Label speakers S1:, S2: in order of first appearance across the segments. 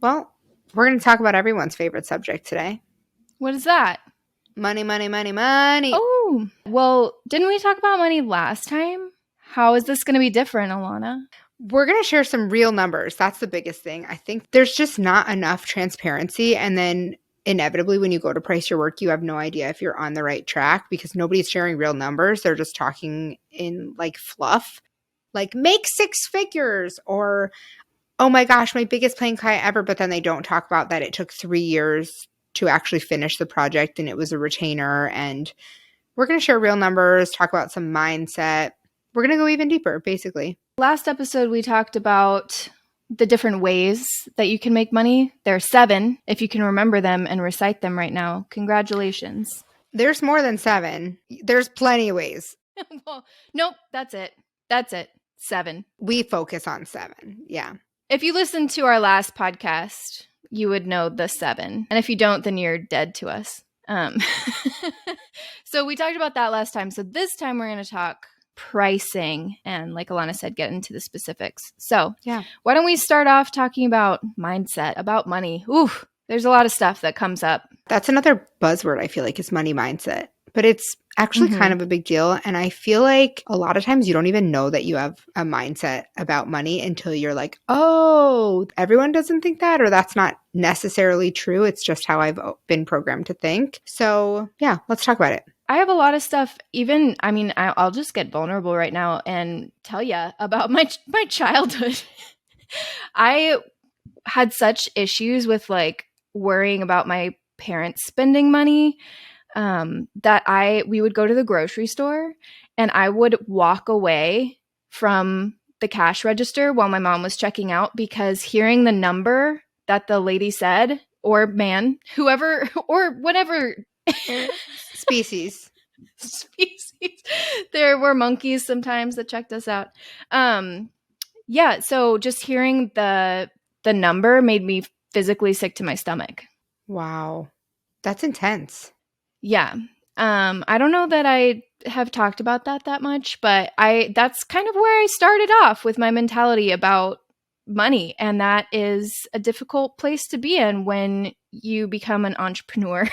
S1: Well, we're going to talk about everyone's favorite subject today.
S2: What is that?
S1: Money, money, money, money.
S2: Oh, well, didn't we talk about money last time? How is this going to be different, Ilana?
S1: We're going to share some real numbers. That's the biggest thing. I think there's just not enough transparency. And then inevitably, when you go to price your work, you have no idea if you're on the right track because nobody's sharing real numbers. They're just talking in like fluff, like make 6 figures or, oh my gosh, my biggest paying client ever. But then they don't talk about that it took 3 years to actually finish the project and it was a retainer. And we're going to share real numbers, talk about some mindset. We're going to go even deeper, basically.
S2: Last episode, we talked about the different ways that you can make money. There are 7, if you can remember them and recite them right now. Congratulations.
S1: There's more than 7. There's plenty of ways.
S2: Well, nope, that's it. That's it. 7.
S1: We focus on 7. Yeah.
S2: If you listened to our last podcast, you would know the 7. And if you don't, then you're dead to us. So we talked about that last time. So this time we're going to talk pricing and, like Ilana said, get into the specifics. So
S1: yeah,
S2: why don't we start off talking about mindset, about money? Ooh, there's a lot of stuff that comes up.
S1: That's another buzzword I feel like is money mindset. But it's actually kind of a big deal. And I feel like a lot of times you don't even know that you have a mindset about money until you're like, oh, everyone doesn't think that, or that's not necessarily true. It's just how I've been programmed to think. So yeah, let's talk about it.
S2: I have a lot of stuff, I'll just get vulnerable right now and tell you about my childhood. I had such issues with like worrying about my parents spending money that we would go to the grocery store and I would walk away from the cash register while my mom was checking out because hearing the number that the lady said, or man, whoever, or whatever
S1: species.
S2: There were monkeys sometimes that checked us out. Yeah, so just hearing the number made me physically sick to my stomach.
S1: Wow. That's intense.
S2: Yeah. I don't know that I have talked about that much, but that's kind of where I started off with my mentality about money. And that is a difficult place to be in when you become an entrepreneur.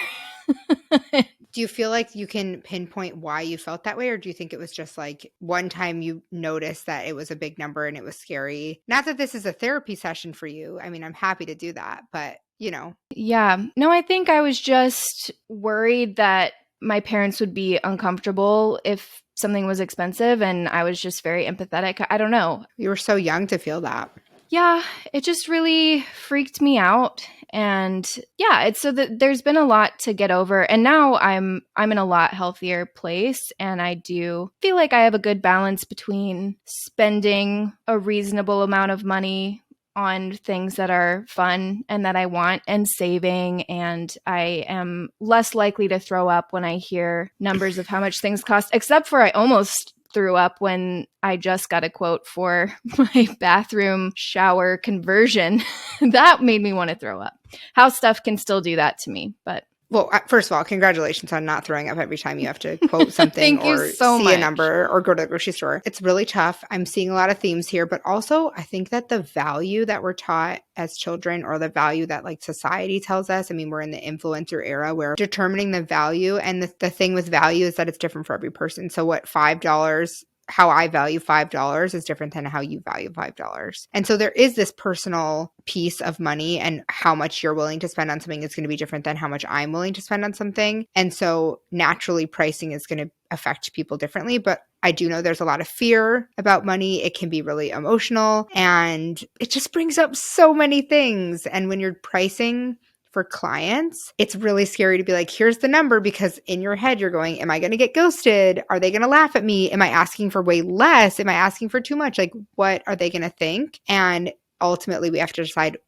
S1: Do you feel like you can pinpoint why you felt that way? Or do you think it was just like one time you noticed that it was a big number and it was scary? Not that this is a therapy session for you. I mean, I'm happy to do that, but you know.
S2: Yeah. No, I think I was just worried that my parents would be uncomfortable if something was expensive, and I was just very empathetic. I don't know.
S1: You were so young to feel that.
S2: Yeah, it just really freaked me out. And yeah, it's so that there's been a lot to get over. And now I'm in a lot healthier place. And I do feel like I have a good balance between spending a reasonable amount of money on things that are fun and that I want and saving. And I am less likely to throw up when I hear numbers of how much things cost, except for I almost threw up when I just got a quote for my bathroom shower conversion. That made me want to throw up. House stuff can still do that to me, but.
S1: Well, first of all, congratulations on not throwing up every time you have to quote something or
S2: see
S1: a number or go to the grocery store. It's really tough. I'm seeing a lot of themes here, but also I think that the value that we're taught as children, or the value that like society tells us, I mean, we're in the influencer era where determining the value, and the thing with value is that it's different for every person. So what $5, how I value $5 is different than how you value $5. And so there is this personal piece of money, and how much you're willing to spend on something is going to be different than how much I'm willing to spend on something. And so naturally pricing is going to affect people differently. But I do know there's a lot of fear about money. It can be really emotional, and it just brings up so many things. And when you're pricing for clients, it's really scary to be like, here's the number, because in your head you're going, am I going to get ghosted? Are they going to laugh at me? Am I asking for way less? Am I asking for too much? Like, what are they going to think? And ultimately we have to decide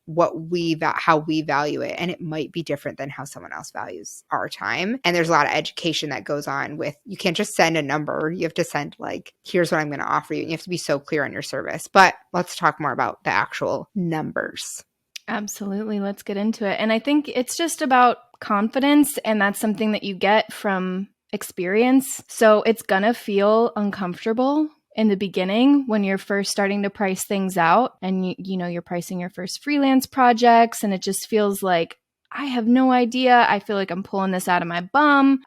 S1: how we value it. And it might be different than how someone else values our time. And there's a lot of education that goes on with, you can't just send a number. You have to send like, here's what I'm going to offer you. And you have to be so clear on your service. But let's talk more about the actual numbers.
S2: Absolutely. Let's get into it. And I think it's just about confidence, and that's something that you get from experience. So it's going to feel uncomfortable in the beginning when you're first starting to price things out and you're pricing your first freelance projects and it just feels like I have no idea. I feel like I'm pulling this out of my bum.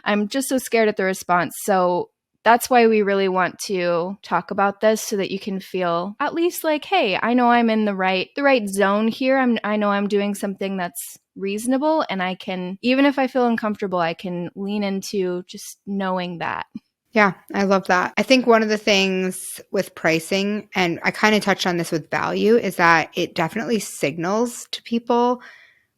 S2: I'm just so scared at the response. So that's why we really want to talk about this so that you can feel at least like, hey, I know I'm in the right zone here. I know I'm doing something that's reasonable, and I can, even if I feel uncomfortable, I can lean into just knowing that.
S1: Yeah, I love that. I think one of the things with pricing, and I kind of touched on this with value, is that it definitely signals to people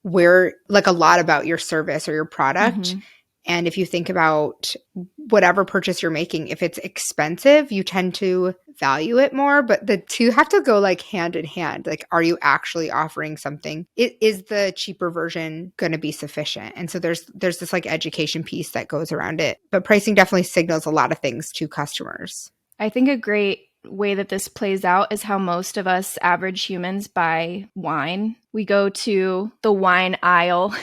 S1: where, like, a lot about your service or your product.
S2: Mm-hmm.
S1: And if you think about whatever purchase you're making, if it's expensive, you tend to value it more, but the two have to go like hand in hand. Like, are you actually offering something? Is the cheaper version going to be sufficient? And so there's this like education piece that goes around it. But pricing definitely signals a lot of things to customers.
S2: I think a great way that this plays out is how most of us average humans buy wine. We go to the wine aisle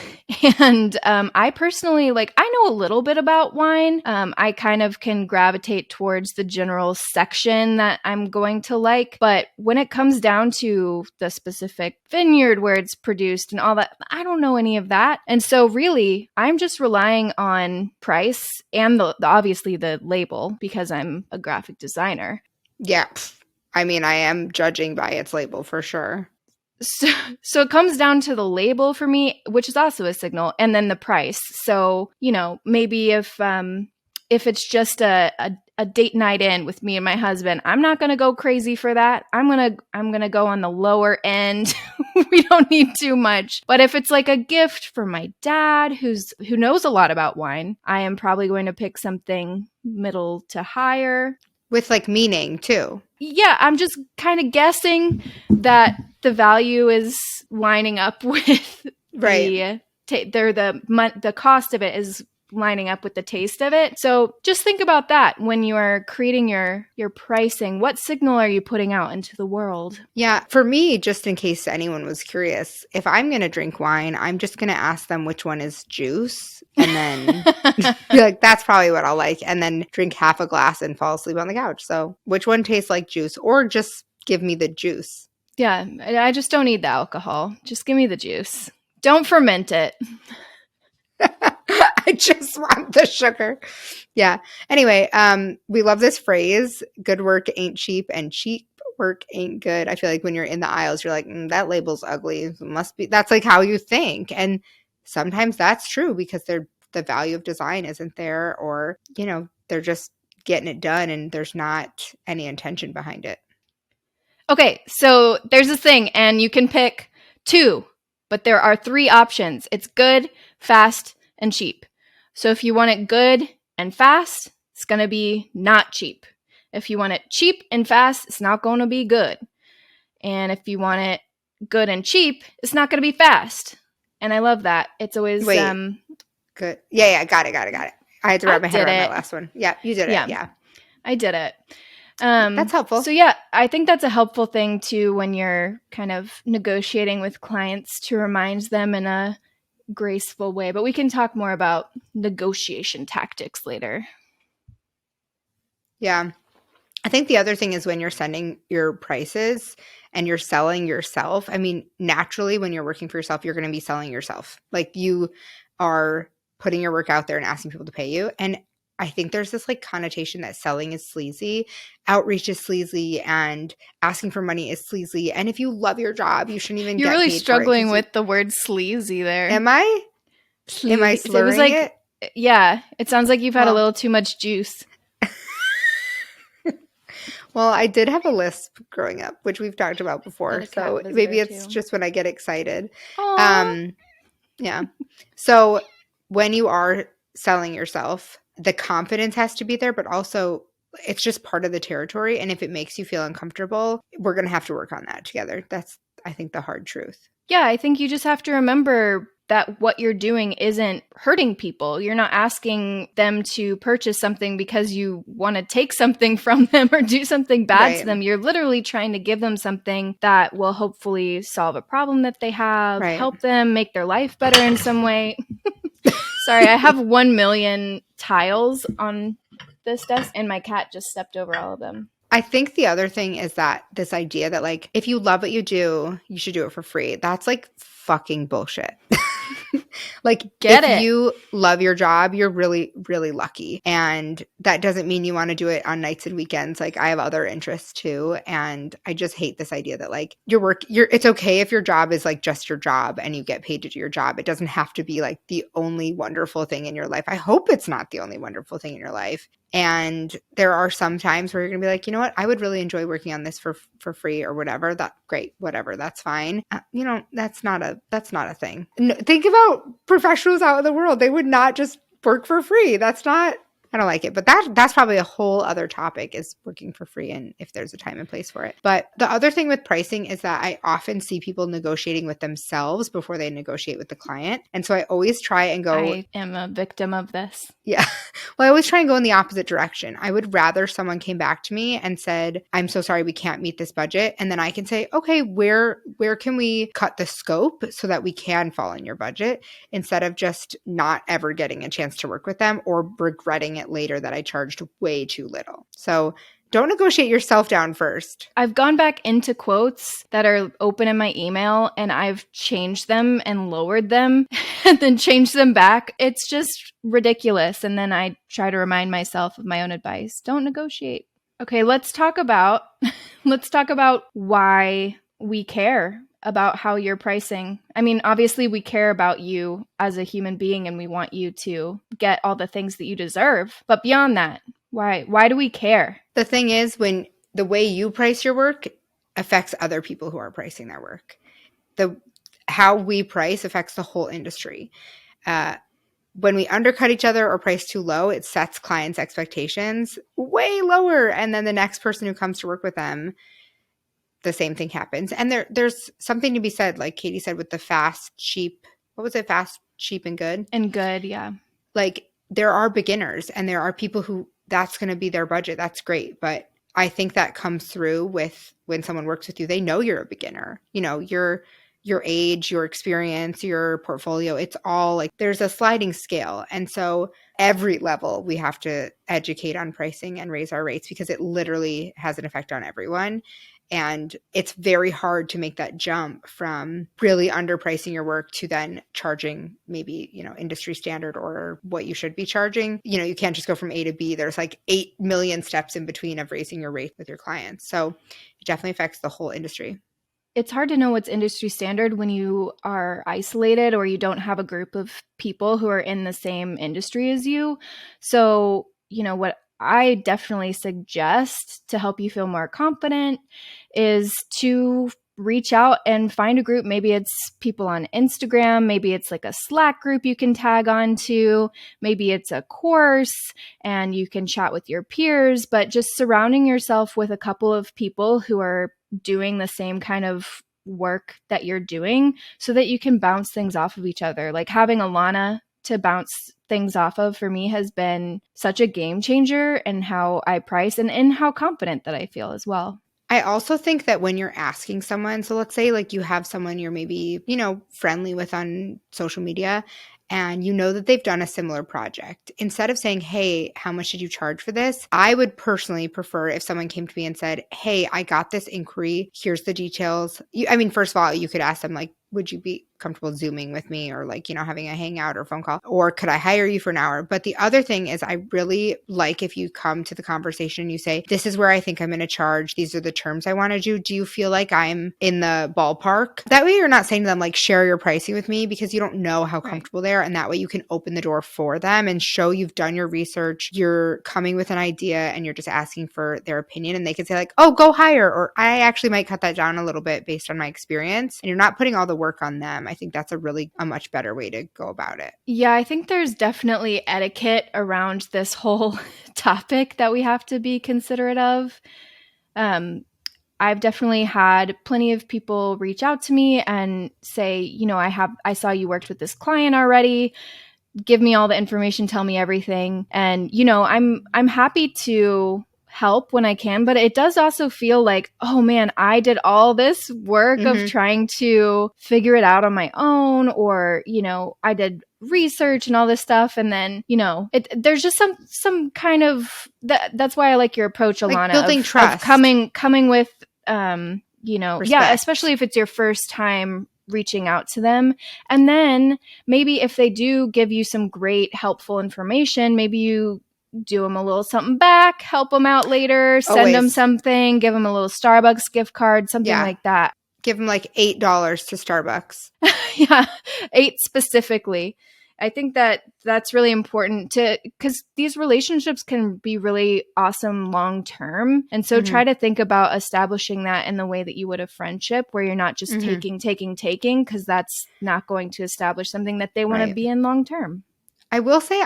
S2: and I personally, like, I know a little bit about wine. I kind of can gravitate towards the general section that I'm going to like. But when it comes down to the specific vineyard where it's produced and all that, I don't know any of that. And so really, I'm just relying on price and obviously the label because I'm a graphic designer.
S1: Yeah. I mean, I am judging by its label for sure.
S2: So it comes down to the label for me, which is also a signal, and then the price. So, maybe if it's just a date night in with me and my husband, I'm not going to go crazy for that. I'm going to go on the lower end. We don't need too much. But if it's like a gift for my dad who knows a lot about wine, I am probably going to pick something middle to higher.
S1: With like meaning too.
S2: Yeah, I'm just kind of guessing that the value is lining up with
S1: Right.
S2: the cost of it is lining up with the taste of it. So just think about that when you are creating your pricing. What signal are you putting out into the world?
S1: Yeah, for me, just in case anyone was curious, if I'm going to drink wine, I'm just going to ask them which one is juice and then be like, that's probably what I'll like. And then drink half a glass and fall asleep on the couch. So which one tastes like juice, or just give me the juice.
S2: Yeah, I just don't need the alcohol. Just give me the juice. Don't ferment it.
S1: I just want the sugar. Yeah. Anyway, we love this phrase, good work ain't cheap and cheap work ain't good. I feel like when you're in the aisles, you're like, that label's ugly. It must be, that's like how you think. And sometimes that's true because the value of design isn't there, or, they're just getting it done and there's not any intention behind it.
S2: Okay, so there's this thing and you can pick two, but there are three options. It's good, fast, and cheap. So if you want it good and fast, it's going to be not cheap. If you want it cheap and fast, it's not going to be good. And if you want it good and cheap, it's not going to be fast. And I love that. It's always
S1: good. Yeah, got it. I had to wrap my head around that last one. Yeah, you did it. Yeah.
S2: I did it.
S1: That's helpful.
S2: So yeah, I think that's a helpful thing too when you're kind of negotiating with clients, to remind them in a graceful way. But we can talk more about negotiation tactics later.
S1: Yeah. I think the other thing is when you're sending your prices and you're selling yourself. I mean, naturally, when you're working for yourself, you're going to be selling yourself. Like, you are putting your work out there and asking people to pay you. And I think there's this like connotation that selling is sleazy, outreach is sleazy, and asking for money is sleazy. And if you love your job, you shouldn't even.
S2: You're
S1: get
S2: really
S1: paid
S2: struggling
S1: for it,
S2: with the word sleazy there.
S1: Am I?
S2: Sleazy.
S1: Am I slurring
S2: it? Was like,
S1: it?
S2: Yeah, it sounds like you've had a little too much juice.
S1: Well, I did have a lisp growing up, which we've talked about before. So maybe it's just when I get excited. Yeah. So when you are selling yourself, the confidence has to be there, but also it's just part of the territory. And if it makes you feel uncomfortable, we're going to have to work on that together. That's, I think, the hard truth.
S2: Yeah, I think you just have to remember that what you're doing isn't hurting people. You're not asking them to purchase something because you want to take something from them or do something bad to them. You're literally trying to give them something that will hopefully solve a problem that they have, help them make their life better in some way. Sorry, I have 1 million tiles on this desk, and my cat just stepped over all of them.
S1: I think the other thing is that this idea that like if you love what you do, you should do it for free. That's like fucking bullshit. Like
S2: Get
S1: if
S2: it.
S1: you love your job, you're really, really lucky. And that doesn't mean you want to do it on nights and weekends. Like I have other interests too. And I just hate this idea that like it's okay if your job is like just your job and you get paid to do your job. It doesn't have to be like the only wonderful thing in your life. I hope it's not the only wonderful thing in your life. And there are some times where you're going to be like, you know what, I would really enjoy working on this for free or whatever. That great, whatever, that's fine. That's not a thing. No, think about professionals out in the world. They would not just work for free. I don't like it. But that's probably a whole other topic, is working for free and if there's a time and place for it. But the other thing with pricing is that I often see people negotiating with themselves before they negotiate with the client. And so I always try and go,
S2: I am a victim of this.
S1: Yeah. Well, I always try and go in the opposite direction. I would rather someone came back to me and said, I'm so sorry, we can't meet this budget. And then I can say, okay, where can we cut the scope so that we can fall in your budget, instead of just not ever getting a chance to work with them or regretting it later that I charged way too little. So don't negotiate yourself down first.
S2: I've gone back into quotes that are open in my email and I've changed them and lowered them and then changed them back. It's just ridiculous. And then I try to remind myself of my own advice. Don't negotiate. Okay, let's talk about why we care about how you're pricing. I mean, obviously we care about you as a human being and we want you to get all the things that you deserve. But beyond that, why do we care?
S1: The thing is, when the way you price your work affects other people who are pricing their work. How we price affects the whole industry. When we undercut each other or price too low, it sets clients' expectations way lower. And then the next person who comes to work with them, the same thing happens. And there's something to be said, like Katie said, with the fast, cheap, what was it? Fast, cheap, and good?
S2: And good, yeah.
S1: Like there are beginners and there are people who that's going to be their budget. That's great. But I think that comes through with when someone works with you, they know you're a beginner. You know, your age, your experience, your portfolio, it's all like there's a sliding scale. And so every level we have to educate on pricing and raise our rates because it literally has an effect on everyone. And it's very hard to make that jump from really underpricing your work to then charging maybe, industry standard or what you should be charging. You can't just go from A to B. There's like 8 million steps in between of raising your rate with your clients. So it definitely affects the whole industry.
S2: It's hard to know what's industry standard when you are isolated or you don't have a group of people who are in the same industry as you. So, what I definitely suggest to help you feel more confident is to reach out and find a group. Maybe it's people on Instagram. Maybe it's like a Slack group you can tag onto. Maybe it's a course and you can chat with your peers, but just surrounding yourself with a couple of people who are doing the same kind of work that you're doing so that you can bounce things off of each other. Like having Ilana to bounce things off of for me has been such a game changer in how I price and in how confident that I feel as well.
S1: I also think that when you're asking someone, so let's say like you have someone you're maybe, friendly with on social media and you know that they've done a similar project. Instead of saying, hey, how much did you charge for this? I would personally prefer if someone came to me and said, hey, I got this inquiry. Here's the details. First of all, you could ask them like, would you be comfortable Zooming with me or like, having a hangout or phone call? Or could I hire you for an hour? But the other thing is I really like if you come to the conversation and you say, this is where I think I'm going to charge. These are the terms I want to do. Do you feel like I'm in the ballpark? That way you're not saying to them like, share your pricing with me because you don't know how comfortable they are. And that way you can open the door for them and show you've done your research. You're coming with an idea and you're just asking for their opinion. And they can say like, oh, go higher. Or I actually might cut that down a little bit based on my experience. And you're not putting all the work on them. I think that's a much better way to go about it.
S2: Yeah, I think there's definitely etiquette around this whole topic that we have to be considerate of. I've definitely had plenty of people reach out to me and say, I saw you worked with this client already. Give me all the information, tell me everything. And, I'm happy to help when I can, but it does also feel like, oh man, I did all this work of
S1: Mm-hmm.
S2: trying to figure it out on my own, or, I did research and all this stuff, and then, there's just some kind of that's why I like your approach,
S1: Like
S2: Ilana,
S1: building
S2: of
S1: trust,
S2: coming with yeah, especially
S1: respect.
S2: if it's your first time reaching out to them. And then maybe if they do give you some great helpful information, maybe you do them a little something back, help them out later, send them
S1: Always.
S2: something, give them a little Starbucks gift card, something
S1: Yeah.
S2: like that.
S1: Give them like $8 to Starbucks.
S2: Yeah, 8 specifically. I think that that's really important to, because these relationships can be really awesome long term. And so
S1: Mm-hmm.
S2: try to think about establishing that in the way that you would a friendship, where you're not just
S1: Mm-hmm.
S2: taking, because that's not going to establish something that they want to
S1: Right.
S2: be in long term.
S1: I will say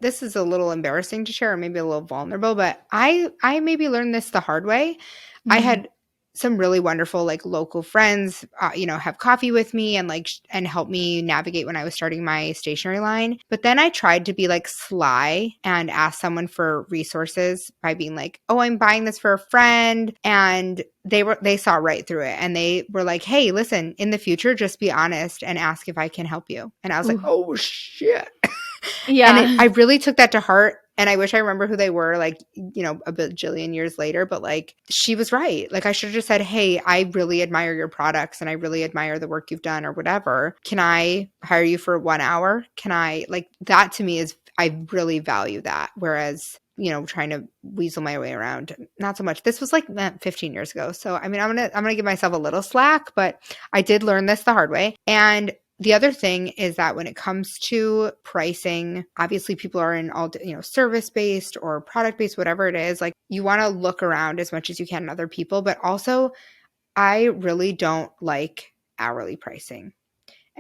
S1: this is a little embarrassing to share, or maybe a little vulnerable, but I maybe learned this the hard way. I
S2: Mm.
S1: had some really wonderful like local friends, have coffee with me and and help me navigate when I was starting my stationery line. But then I tried to be like sly and ask someone for resources by being like, "Oh, I'm buying this for a friend," and they saw right through it, and they were like, "Hey, listen, in the future, just be honest and ask if I can help you." And I was like,
S2: Ooh.
S1: "Oh shit." And
S2: Yeah.
S1: I really took that to heart. And I wish I remember who they were, like, a bajillion years later. But like, she was right. Like, I should have just said, "Hey, I really admire your products and I really admire the work you've done or whatever. Can I hire you for 1 hour? Can I, like, that to me is, I really value that. Whereas, trying to weasel my way around, not so much. This was like 15 years ago. So, I mean, I'm gonna give myself a little slack, but I did learn this the hard way. And the other thing is that when it comes to pricing, obviously people are in all, service-based or product-based, whatever it is, like you want to look around as much as you can at other people, but also I really don't like hourly pricing.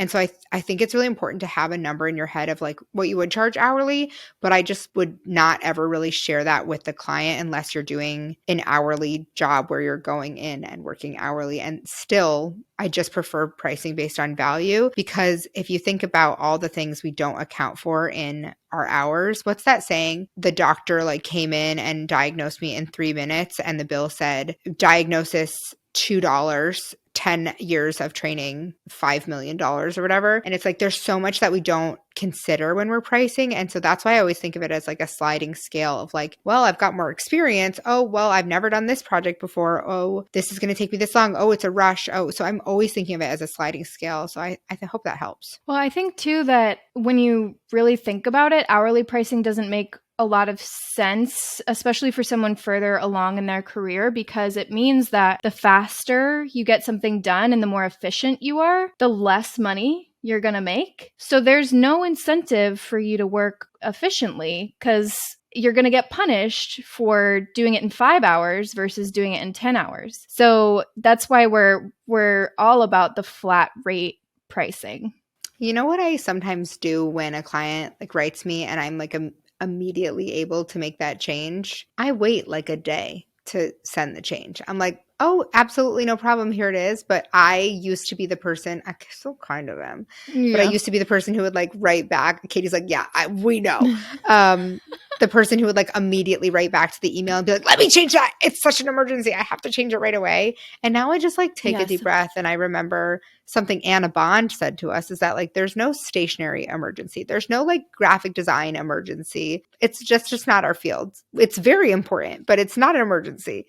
S1: And so I think it's really important to have a number in your head of like what you would charge hourly, but I just would not ever really share that with the client unless you're doing an hourly job where you're going in and working hourly. And still, I just prefer pricing based on value, because if you think about all the things we don't account for in our hours, what's that saying? The doctor like came in and diagnosed me in 3 minutes and the bill said diagnosis $2, 10 years of training, $5 million dollars or whatever. And it's like, there's so much that we don't consider when we're pricing. And so that's why I always think of it as like a sliding scale of like, well, I've got more experience. Oh, well, I've never done this project before. Oh, this is going to take me this long. Oh, it's a rush. Oh, so I'm always thinking of it as a sliding scale. So I hope that helps.
S2: Well, I think too that when you really think about it, hourly pricing doesn't make a lot of sense, especially for someone further along in their career, because it means that the faster you get something done and the more efficient you are, the less money you're going to make. So there's no incentive for you to work efficiently, because you're going to get punished for doing it in 5 hours versus doing it in 10 hours. So that's why we're all about the flat rate pricing.
S1: You know what I sometimes do when a client like writes me and I'm like immediately able to make that change? I wait like a day to send the change. I'm like, "Oh, absolutely no problem. Here it is." But I used to be the person, I still kind of am, but I
S2: Yeah.
S1: used to be the person who would like write back. Katie's like, "Yeah, we know." Um, the person who would like immediately write back to the email and be like, "Let me change that. It's such an emergency. I have to change it right away." And now I just like take a
S2: Yes.
S1: deep breath and I remember something Anna Bond said to us, is that like there's no stationary emergency. There's no like graphic design emergency. It's just not our field. It's very important, but it's not an emergency.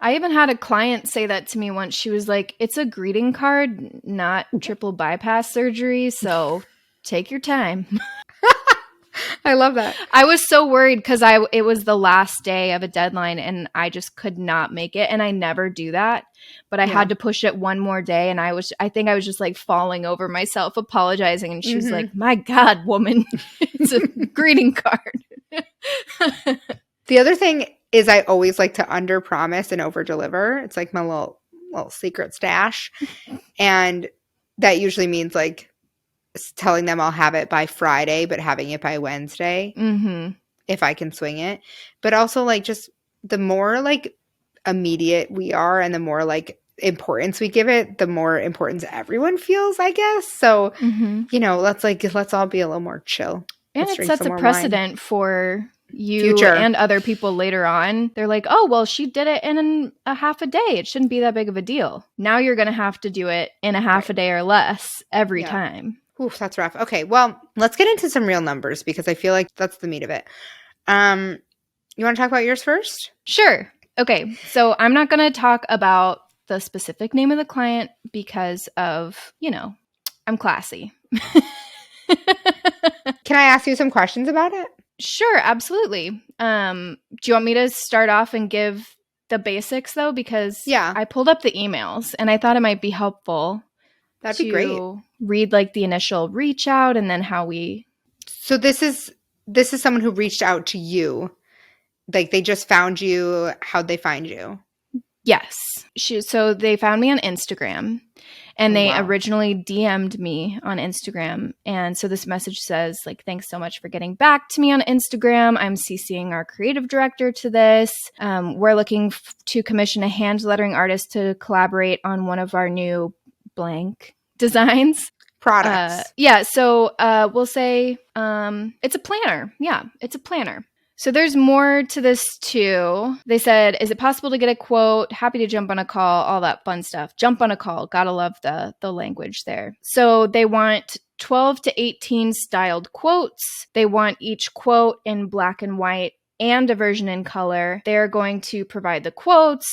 S2: I even had a client say that to me once. She was like, "It's a greeting card, not triple bypass surgery, so take your time."
S1: I love that.
S2: I was so worried because it was the last day of a deadline and I just could not make it. And I never do that, but I
S1: Yeah.
S2: had to push it one more day. And I think I was just like falling over myself, apologizing. And she was like, "My God, woman, it's a greeting card."
S1: The other thing is I always like to under promise and over deliver. It's like my little secret stash. And that usually means like telling them I'll have it by Friday, but having it by Wednesday
S2: Mm-hmm.
S1: if I can swing it. But also like just the more like immediate we are and the more like importance we give it, the more importance everyone feels, I guess. So,
S2: Mm-hmm.
S1: let's all be a little more chill.
S2: And
S1: Let's
S2: it
S1: drink
S2: sets
S1: some
S2: a
S1: more wine.
S2: precedent for you
S1: Future.
S2: and other people later on, they're like, oh, well, she did it in a half a day. It shouldn't be that big of a deal. Now you're going to have to do it in a half a day or less every time.
S1: Oof, that's rough. Okay, well, let's get into some real numbers because I feel like that's the meat of it. You want to talk about yours first?
S2: Sure. Okay, so I'm not going to talk about the specific name of the client because of, I'm classy.
S1: Can I ask you some questions about it?
S2: Sure, absolutely. Do you want me to start off and give the basics though? Because I pulled up the emails and I thought it might be helpful
S1: That'd be great.
S2: Read like the initial reach out and then how we.
S1: So this is someone who reached out to you. Like they just found you. How'd they find you?
S2: Yes. So they found me on Instagram. And they originally DM'd me on Instagram. And so this message says, like, thanks so much for getting back to me on Instagram. I'm CCing our creative director to this. We're looking to commission a hand lettering artist to collaborate on one of our new blank designs.
S1: Products.
S2: So we'll say it's a planner. Yeah, it's a planner. So there's more to this too. They said, is it possible to get a quote? Happy to jump on a call, all that fun stuff. Jump on a call. Gotta love the language there. So they want 12 to 18 styled quotes. They want each quote in black and white and a version in color. They're going to provide the quotes.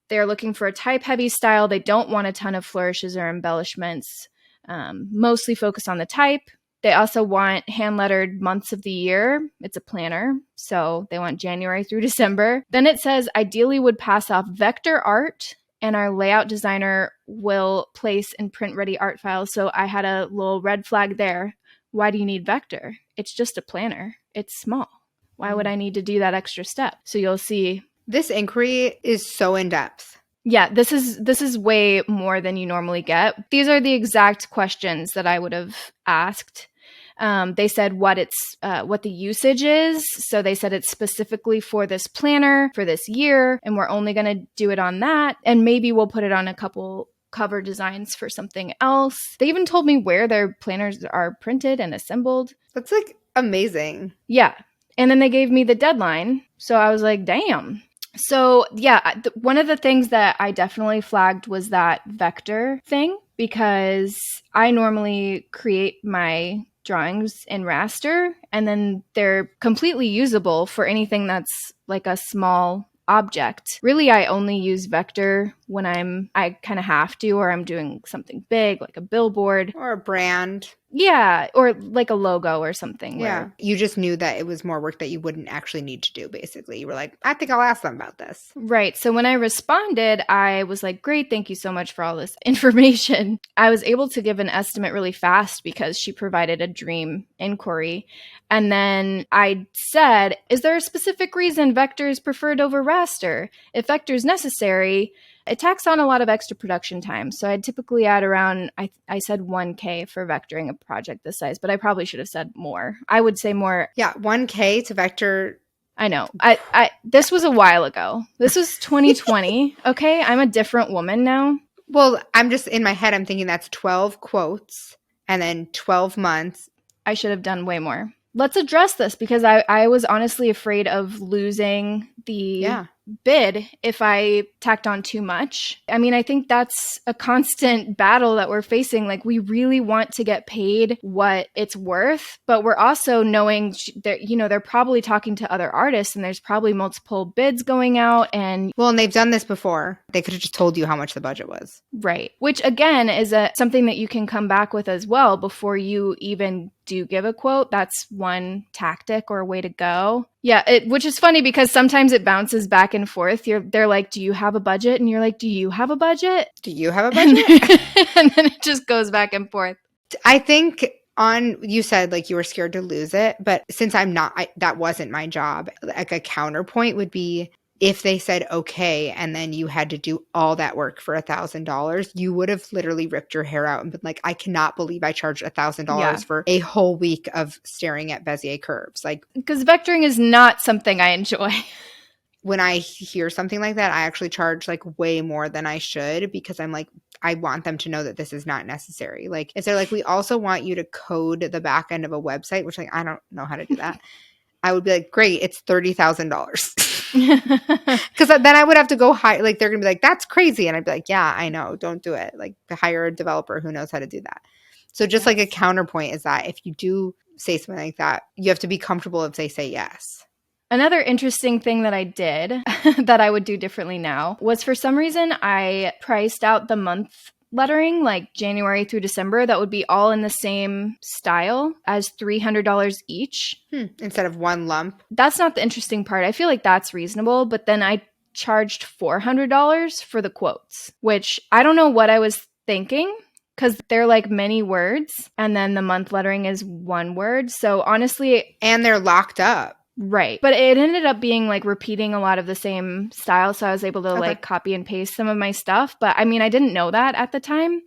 S2: They're looking for a type heavy style. They don't want a ton of flourishes or embellishments. Mostly focus on the type. They also want hand-lettered months of the year. It's a planner, so they want January through December. Then it says, ideally would pass off vector art, and our layout designer will place in print-ready art files. So I had a little red flag there. Why do you need vector? It's just a planner. It's small. Why would I need to do that extra step? So you'll see. This
S1: inquiry is so in-depth.
S2: Yeah, this is way more than you normally get. These are the exact questions that I would have asked. They said what the usage is. So they said it's specifically for this planner for this year, and we're only going to do it on that. And maybe we'll put it on a couple cover designs for something else. They even told me where their planners are printed and assembled.
S1: That's like amazing.
S2: Yeah. And then they gave me the deadline. So I was like, damn. So yeah, one of the things that I definitely flagged was that vector thing, because I normally create my drawings in raster and then they're completely usable for anything that's like a small object. Really, I only use vector when I kind of have to, or I'm doing something big like a billboard
S1: or a brand.
S2: Yeah, or like a logo or something.
S1: Yeah. You just knew that it was more work that you wouldn't actually need to do, basically. You were like, I think I'll ask them about this.
S2: Right. So when I responded, I was like, great, thank you so much for all this information. I was able to give an estimate really fast because she provided a dream inquiry. And then I said, is there a specific reason vector is preferred over raster? If vector is necessary, it tacks on a lot of extra production time. So I'd typically add around, I said 1K for vectoring a project this size, but I probably should have said more. I would say more.
S1: Yeah, 1K to vector.
S2: I know. This was a while ago. This was 2020. Okay. I'm a different woman now.
S1: Well, I'm just in my head, I'm thinking that's 12 quotes and then 12 months.
S2: I should have done way more. Let's address this because I was honestly afraid of losing the bid if I tacked on too much. I mean, I think that's a constant battle that we're facing. Like, we really want to get paid what it's worth, but we're also knowing that, they're probably talking to other artists and there's probably multiple bids going out. And
S1: they've done this before. They could have just told you how much the budget was.
S2: Right. Which again is something that you can come back with as well before you even do give a quote. That's one tactic or way to go. Yeah, which is funny because sometimes it bounces back and forth. They're like, do you have a budget? And you're like, do you have a budget?
S1: Do you have a budget?
S2: And then it just goes back and forth.
S1: I think you said like you were scared to lose it, but since that wasn't my job, like a counterpoint would be if they said okay and then you had to do all that work for $1,000, you would have literally ripped your hair out and been like, I cannot believe I charged $1,000 for a whole week of staring at Bezier curves. Like,
S2: because vectoring is not something I enjoy.
S1: When I hear something like that, I actually charge like way more than I should because I'm like, I want them to know that this is not necessary. Like if they're like, we also want you to code the back end of a website, which like, I don't know how to do that. I would be like, great, it's $30,000. Because then I would have to go hire, like, they're going to be like, that's crazy. And I'd be like, yeah, I know, don't do it. Like, hire a developer who knows how to do that. So just like a counterpoint is that if you do say something like that, you have to be comfortable if they say yes.
S2: Another interesting thing that I did that I would do differently now was, for some reason, I priced out the month lettering, like January through December, that would be all in the same style as $300 each.
S1: Instead of one lump.
S2: That's not the interesting part. I feel like that's reasonable, but then I charged $400 for the quotes, which I don't know what I was thinking, because they're like many words and then the month lettering is one word. So honestly,
S1: and they're locked up.
S2: Right. But it ended up being like repeating a lot of the same style. So I was able to like copy and paste some of my stuff. But I mean, I didn't know that at the time.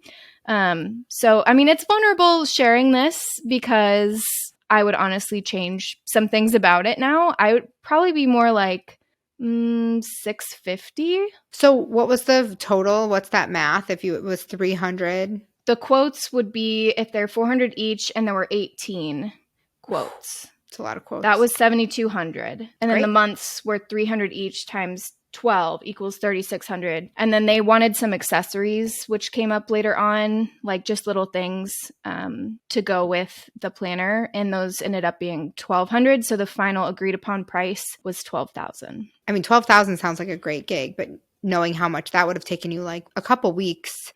S2: So, I mean, it's vulnerable sharing this because I would honestly change some things about it now. I would probably be more like $650.
S1: So what was the total? What's that math? If it was 300?
S2: The quotes would be, if they're 400 each and there were 18 quotes.
S1: It's a lot of quotes.
S2: That was 7,200. And then the months were 300 each times 12 equals 3,600. And then they wanted some accessories, which came up later on, like just little things to go with the planner. And those ended up being 1,200. So the final agreed upon price was 12,000.
S1: I mean, 12,000 sounds like a great gig, but knowing how much that would have taken you like a couple weeks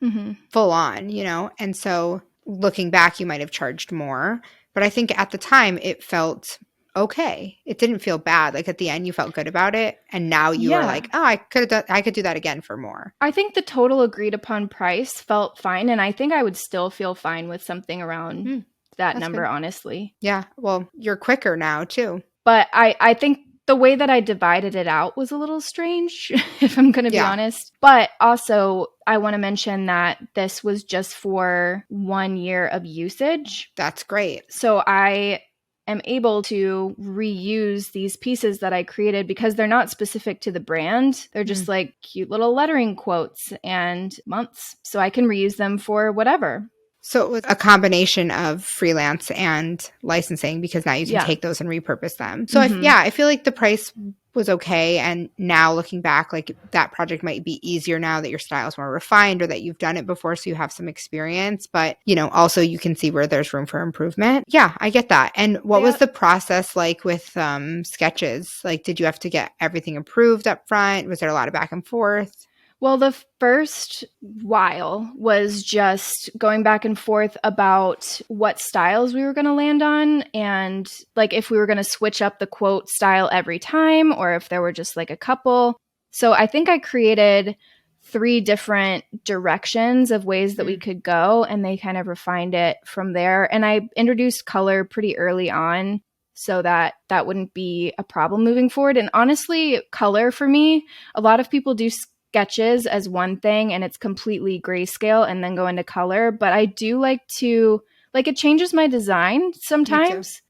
S1: full on, you know? And so looking back, you might have charged more. But I think at the time it felt okay. It didn't feel bad. Like at the end, you felt good about it. And now you were like, oh, I could do that again for more.
S2: I think the total agreed upon price felt fine. And I think I would still feel fine with something around that number, good. Honestly.
S1: Yeah. Well, you're quicker now too.
S2: But I think the way that I divided it out was a little strange, if I'm going to be honest. But also, I want to mention that this was just for 1 year of usage.
S1: That's great.
S2: So I am able to reuse these pieces that I created because they're not specific to the brand. They're just like cute little lettering quotes and months. So I can reuse them for whatever.
S1: So it was a combination of freelance and licensing, because now you can take those and repurpose them. So I feel like the price was okay. And now looking back, like that project might be easier now that your style is more refined or that you've done it before. So you have some experience, but you know, also you can see where there's room for improvement. Yeah, I get that. And what was the process like with sketches? Like, did you have to get everything approved up front? Was there a lot of back and forth?
S2: Well, the first while was just going back and forth about what styles we were going to land on, and like if we were going to switch up the quote style every time or if there were just like a couple. So I think I created 3 different directions of ways that we could go, and they kind of refined it from there. And I introduced color pretty early on so that that wouldn't be a problem moving forward. And honestly, color for me, a lot of people do sketches as one thing and it's completely grayscale and then go into color. But I do like to, like, it changes my design sometimes.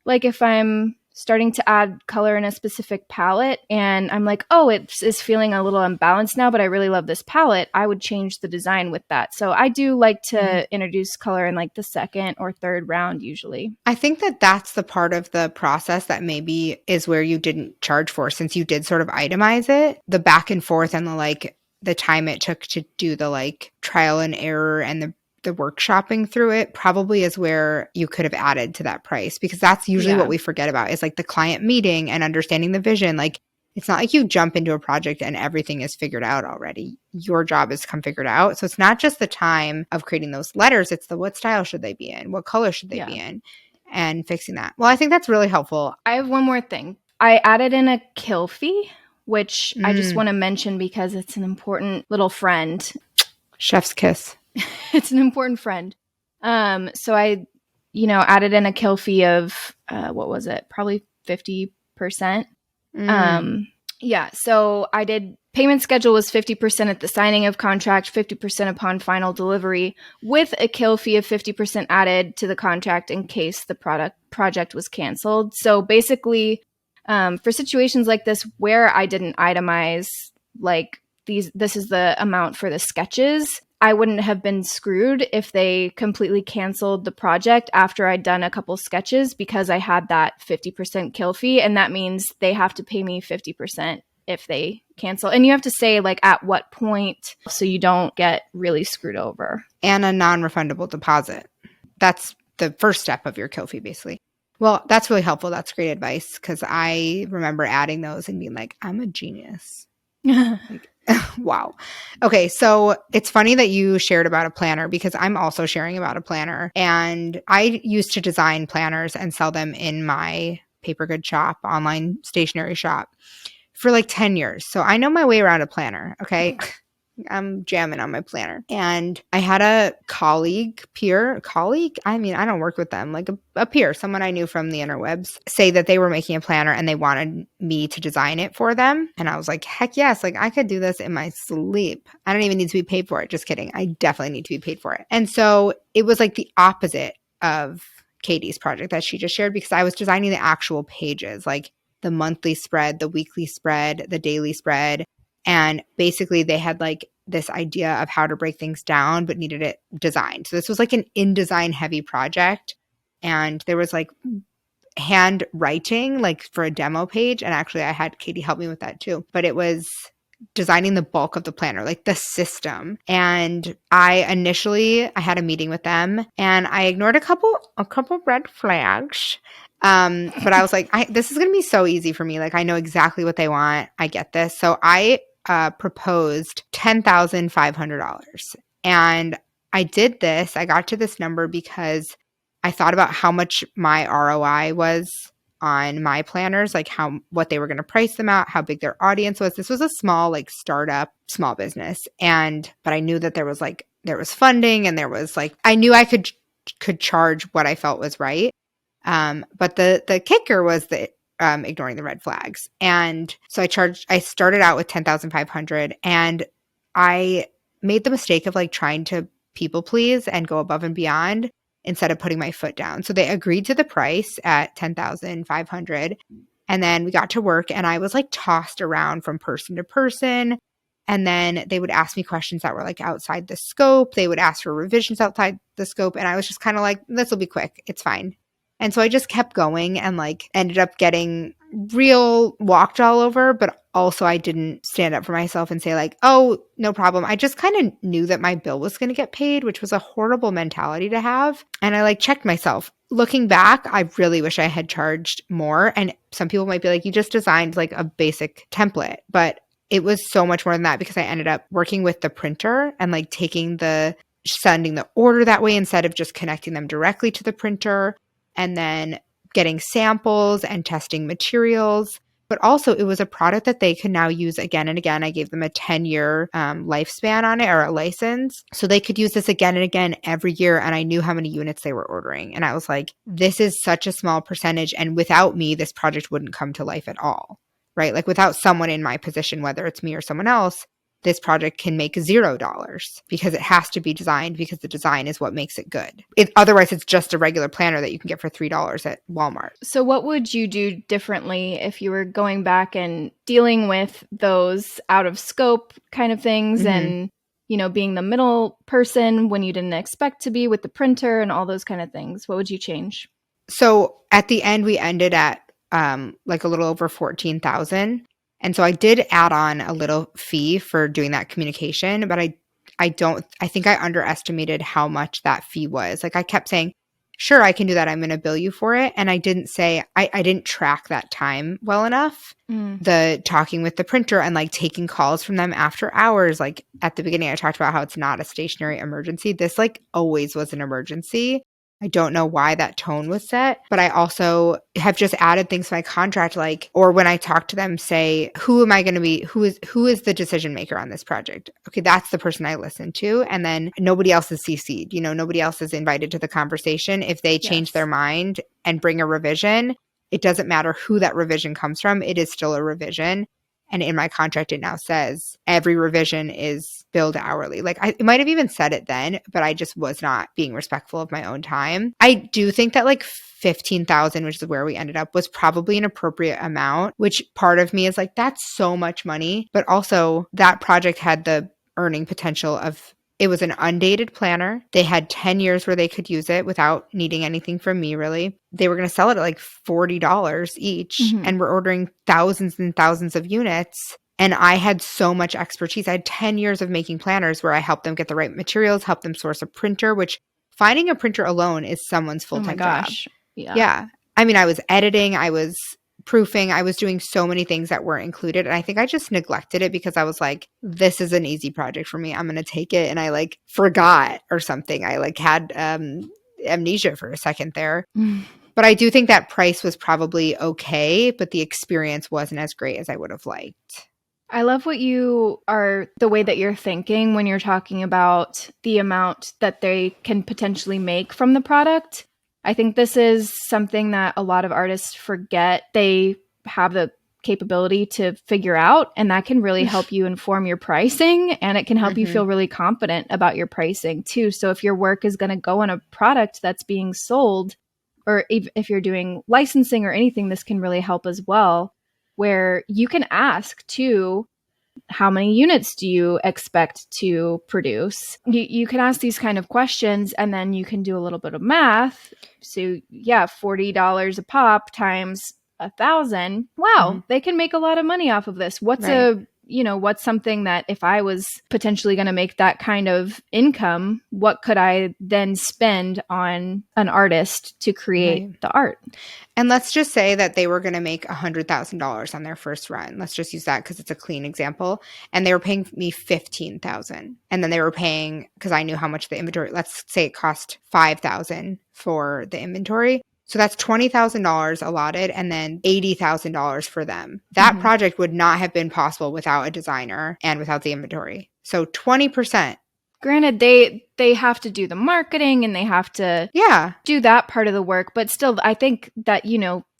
S2: Like if I'm starting to add color in a specific palette and I'm like, oh, it is feeling a little unbalanced now, but I really love this palette, I would change the design with that. So I do like to introduce color in like the second or third round usually.
S1: I think that that's the part of the process that maybe is where you didn't charge for, since you did sort of itemize it. The back and forth and the time it took to do the like trial and error and the workshopping through it probably is where you could have added to that price, because that's usually what we forget about is like the client meeting and understanding the vision. Like it's not like you jump into a project and everything is figured out already. Your job is come figured out. So it's not just the time of creating those letters. It's the what style should they be in? What color should they be in? And fixing that. Well, I think that's really helpful.
S2: I have one more thing. I added in a kill fee, which I just want to mention because it's an important little friend.
S1: Chef's kiss.
S2: It's an important friend. So I, added in a kill fee of, what was it? Probably 50%. So I did, payment schedule was 50% at the signing of contract, 50% upon final delivery, with a kill fee of 50% added to the contract in case the project was canceled. So basically, for situations like this where I didn't itemize, like, this is the amount for the sketches, I wouldn't have been screwed if they completely canceled the project after I'd done a couple sketches, because I had that 50% kill fee. And that means they have to pay me 50% if they cancel. And you have to say like at what point so you don't get really screwed over.
S1: And a non-refundable deposit. That's the first step of your kill fee, basically. Well, that's really helpful. That's great advice, because I remember adding those and being like, I'm a genius. Like, wow. Okay, so it's funny that you shared about a planner, because I'm also sharing about a planner. And I used to design planners and sell them in my paper goods shop, online stationery shop, for like 10 years. So I know my way around a planner, okay? I'm jamming on my planner. And I had a peer, I mean, I don't work with them, like a peer, someone I knew from the interwebs, say that they were making a planner and they wanted me to design it for them. And I was like, heck yes, like I could do this in my sleep. I don't even need to be paid for it. Just kidding. I definitely need to be paid for it. And so it was like the opposite of Katie's project that she just shared, because I was designing the actual pages, like the monthly spread, the weekly spread, the daily spread. And basically they had like this idea of how to break things down, but needed it designed. So this was like an InDesign heavy project. And there was like handwriting, like for a demo page. And actually I had Katie help me with that too. But it was designing the bulk of the planner, like the system. And I had a meeting with them and I ignored a couple red flags. But I was like, this is going to be so easy for me. Like I know exactly what they want. I get this. So I proposed $10,500. And I did this. I got to this number because I thought about how much my ROI was on my planners, like what they were going to price them out, how big their audience was. This was a small, like startup, small business. But I knew that there was funding, and there was like, I knew I could charge what I felt was right. But the kicker was that ignoring the red flags. And so I started out with 10,500, and I made the mistake of like trying to people please and go above and beyond instead of putting my foot down. So they agreed to the price at 10,500. And then we got to work, and I was like tossed around from person to person. And then they would ask me questions that were like outside the scope. They would ask for revisions outside the scope. And I was just kind of like, this will be quick. It's fine. And so I just kept going and like ended up getting real walked all over, but also I didn't stand up for myself and say like, oh, no problem. I just kind of knew that my bill was going to get paid, which was a horrible mentality to have. And I like checked myself. Looking back, I really wish I had charged more. And some people might be like, you just designed like a basic template, but it was so much more than that, because I ended up working with the printer and like sending the order that way instead of just connecting them directly to the printer. And then getting samples and testing materials. But also it was a product that they could now use again and again. I gave them a 10-year lifespan on it, or a license. So they could use this again and again every year. And I knew how many units they were ordering. And I was like, this is such a small percentage. And without me, this project wouldn't come to life at all, right? Like without someone in my position, whether it's me or someone else, this project can make $0 because it has to be designed, because the design is what makes it good. Otherwise, it's just a regular planner that you can get for $3 at Walmart.
S2: So what would you do differently if you were going back and dealing with those out of scope kind of things, and, being the middle person when you didn't expect to be with the printer and all those kind of things? What would you change?
S1: So at the end, we ended at like a little over 14,000. And so I did add on a little fee for doing that communication, but I think I underestimated how much that fee was. Like I kept saying, sure, I can do that. I'm going to bill you for it. And I didn't say, I didn't track that time well enough. The talking with the printer and like taking calls from them after hours. Like at the beginning, I talked about how it's not a stationary emergency. This like always was an emergency. I don't know why that tone was set, but I also have just added things to my contract, like, or when I talk to them, say, who am I going to be? Who is the decision maker on this project? Okay, that's the person I listen to. And then nobody else is CC'd, nobody else is invited to the conversation. If they change their mind and bring a revision, it doesn't matter who that revision comes from. It is still a revision. And in my contract, it now says every revision is billed hourly. Like it might have even said it then, but I just was not being respectful of my own time. I do think that like 15,000, which is where we ended up, was probably an appropriate amount, which part of me is like, that's so much money. But also that project had the earning potential of It was an undated planner. They had 10 years where they could use it without needing anything from me, really. They were going to sell it at like $40 each, and we're ordering thousands and thousands of units. And I had so much expertise. I had 10 years of making planners where I helped them get the right materials, helped them source a printer, which finding a printer alone is someone's
S2: Oh my
S1: full-time job.
S2: gosh.
S1: Yeah. I mean, I was editing, I was proofing, I was doing so many things that weren't included. And I think I just neglected it because I was like, this is an easy project for me. I'm going to take it. And I like forgot or something. I like had amnesia for a second there. But I do think that price was probably okay, but the experience wasn't as great as I would have liked.
S2: I love the way that you're thinking when you're talking about the amount that they can potentially make from the product. I think this is something that a lot of artists forget they have the capability to figure out, and that can really help you inform your pricing, and it can help you feel really confident about your pricing too. So if your work is going to go on a product that's being sold, or if you're doing licensing or anything, this can really help as well, where you can ask too, how many units do you expect to produce? You can ask these kind of questions, and then you can do a little bit of math. So yeah, $40 a pop times 1,000. Wow, they can make a lot of money off of this. What's something that if I was potentially going to make that kind of income, what could I then spend on an artist to create the art?
S1: And let's just say that they were going to make $100,000 on their first run. Let's just use that because it's a clean example. And they were paying me $15,000. And then they were paying, because I knew how much the inventory, let's say it cost $5,000 for the inventory. So that's $20,000 allotted and then $80,000 for them. That project would not have been possible without a designer and without the inventory. So 20%.
S2: Granted, they have to do the marketing and they have to do that part of the work. But still, I think that,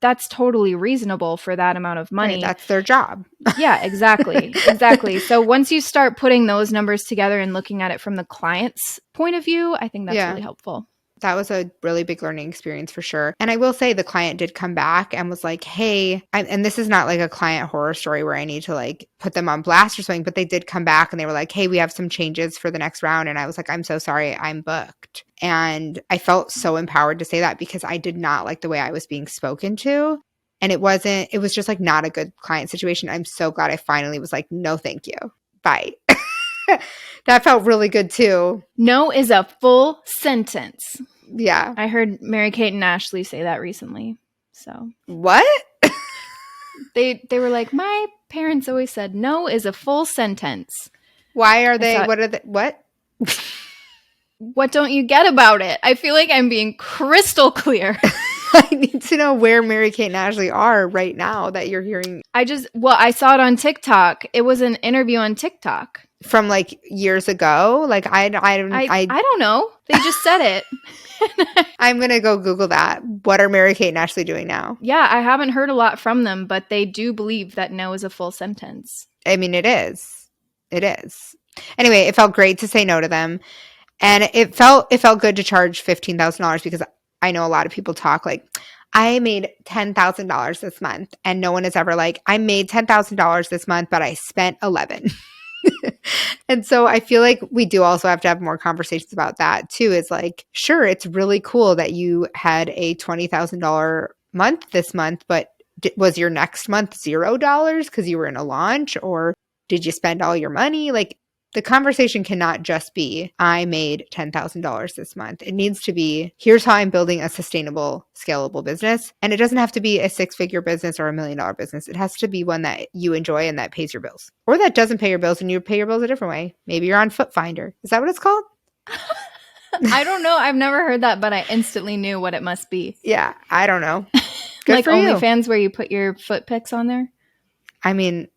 S2: that's totally reasonable for that amount of money.
S1: Right, that's their job.
S2: Yeah, exactly. Exactly. So once you start putting those numbers together and looking at it from the client's point of view, I think that's really helpful.
S1: That was a really big learning experience for sure. And I will say the client did come back and was like, hey, and this is not like a client horror story where I need to like put them on blast or something, but they did come back and they were like, hey, we have some changes for the next round. And I was like, I'm so sorry, I'm booked. And I felt so empowered to say that because I did not like the way I was being spoken to. And it was just like not a good client situation. I'm so glad I finally was like, no, thank you. Bye. That felt really good too.
S2: No is a full sentence.
S1: Yeah.
S2: I heard Mary-Kate and Ashley say that recently. So
S1: what?
S2: They were like, my parents always said no is a full sentence.
S1: Why are they? What are they? What?
S2: What don't you get about it? I feel like I'm being crystal clear.
S1: I need to know where Mary-Kate and Ashley are right now that you're hearing.
S2: I saw it on TikTok. It was an interview on TikTok.
S1: From like years ago? Like I
S2: don't know. They just said it.
S1: I'm going to go Google that. What are Mary-Kate and Ashley doing now?
S2: Yeah, I haven't heard a lot from them, but they do believe that no is a full sentence.
S1: I mean, it is. It is. Anyway, it felt great to say no to them. And it felt good to charge $15,000 because I know a lot of people talk like, I made $10,000 this month. And no one is ever like, I made $10,000 this month, but I spent 11. And so I feel like we do also have to have more conversations about that too. Is like, sure, it's really cool that you had a $20,000 month this month, but was your next month $0 because you were in a launch, or did you spend all your money? Like the conversation cannot just be, I made $10,000 this month. It needs to be, here's how I'm building a sustainable, scalable business. And it doesn't have to be a 6-figure business or $1 million business. It has to be one that you enjoy and that pays your bills. Or that doesn't pay your bills and you pay your bills a different way. Maybe you're on Foot Finder. Is that what it's called?
S2: I don't know. I've never heard that, but I instantly knew what it must be.
S1: Yeah, I don't know. Good
S2: like
S1: for you.
S2: OnlyFans where you put your foot pics on there?
S1: I mean,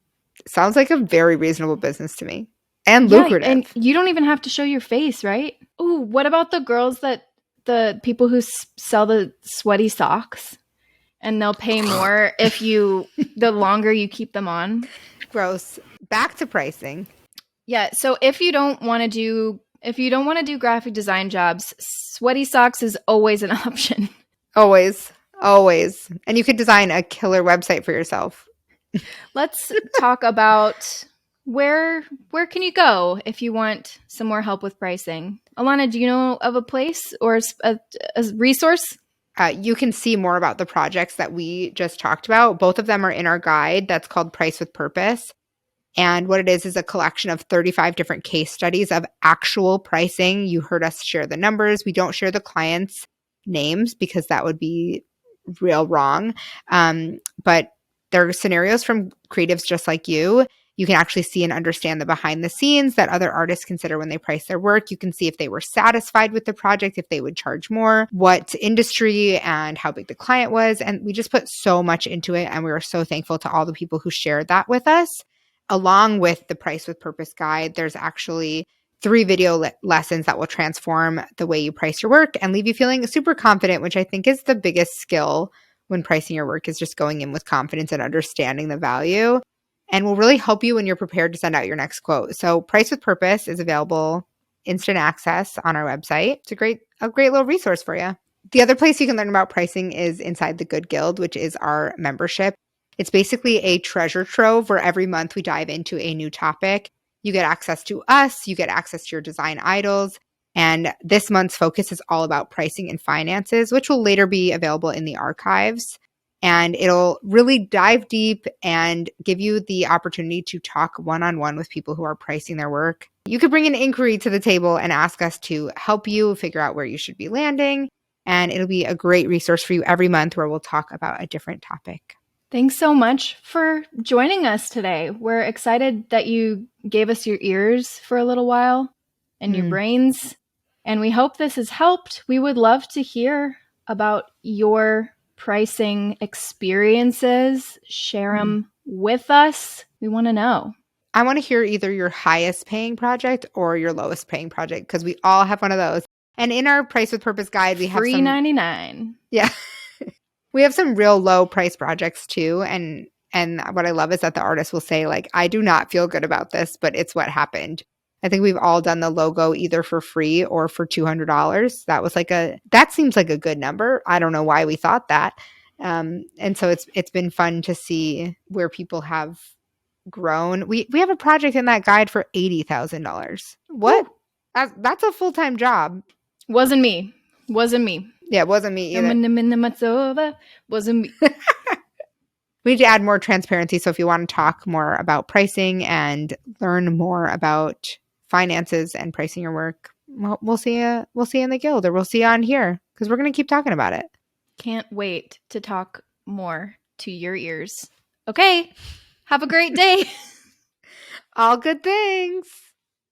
S1: sounds like a very reasonable business to me. And lucrative.
S2: And you don't even have to show your face, right? Ooh, what about the people who sell the sweaty socks? And they'll pay more the longer you keep them on.
S1: Gross. Back to pricing.
S2: Yeah. So if you don't want to do graphic design jobs, sweaty socks is always an option.
S1: Always. Always. And you could design a killer website for yourself.
S2: Let's talk about where can you go if you want some more help with pricing? Ilana, do you know of a place or a resource?
S1: You can see more about the projects that we just talked about. Both of them are in our guide that's called Price with Purpose. And what it is a collection of 35 different case studies of actual pricing. You heard us share the numbers. We don't share the clients' names because that would be real wrong. But there are scenarios from creatives just like you. You can actually see and understand the behind the scenes that other artists consider when they price their work. You can see if they were satisfied with the project, if they would charge more, what industry and how big the client was. And we just put so much into it. And we are so thankful to all the people who shared that with us. Along with the Price with Purpose guide, there's actually 3 video lessons that will transform the way you price your work and leave you feeling super confident, which I think is the biggest skill when pricing your work, is just going in with confidence and understanding the value, and will really help you when you're prepared to send out your next quote. So Price with Purpose is available instant access on our website. It's a great little resource for you. The other place you can learn about pricing is inside the Good Guild, which is our membership. It's basically a treasure trove where every month we dive into a new topic. You get access to us, you get access to your design idols, and this month's focus is all about pricing and finances, which will later be available in the archives. And it'll really dive deep and give you the opportunity to talk one-on-one with people who are pricing their work. You could bring an inquiry to the table and ask us to help you figure out where you should be landing. And it'll be a great resource for you every month where we'll talk about a different topic.
S2: Thanks so much for joining us today. We're excited that you gave us your ears for a little while and your brains, and we hope this has helped. We would love to hear about your pricing experiences. Share them with us. We want to know.
S1: I want to hear either your highest paying project or your lowest paying project, because we all have one of those. And in our Price with Purpose guide, we have
S2: Free
S1: some
S2: $99.
S1: Yeah. We have some real low price projects too. And what I love is that the artist will say, like, I do not feel good about this, but it's what happened. I think we've all done the logo either for free or for $200. That seems like a good number. I don't know why we thought that. And so it's been fun to see where people have grown. We have a project in that guide for $80,000. What? That's a full-time job.
S2: Wasn't me.
S1: Yeah, it wasn't me either.
S2: Wasn't me.
S1: We need to add more transparency. So if you want to talk more about pricing and learn more about finances and pricing your work, we'll see you. We'll see you in the guild, or we'll see you on here, because we're going to keep talking about it.
S2: Can't wait to talk more to your ears. Okay. Have a great day.
S1: All good things.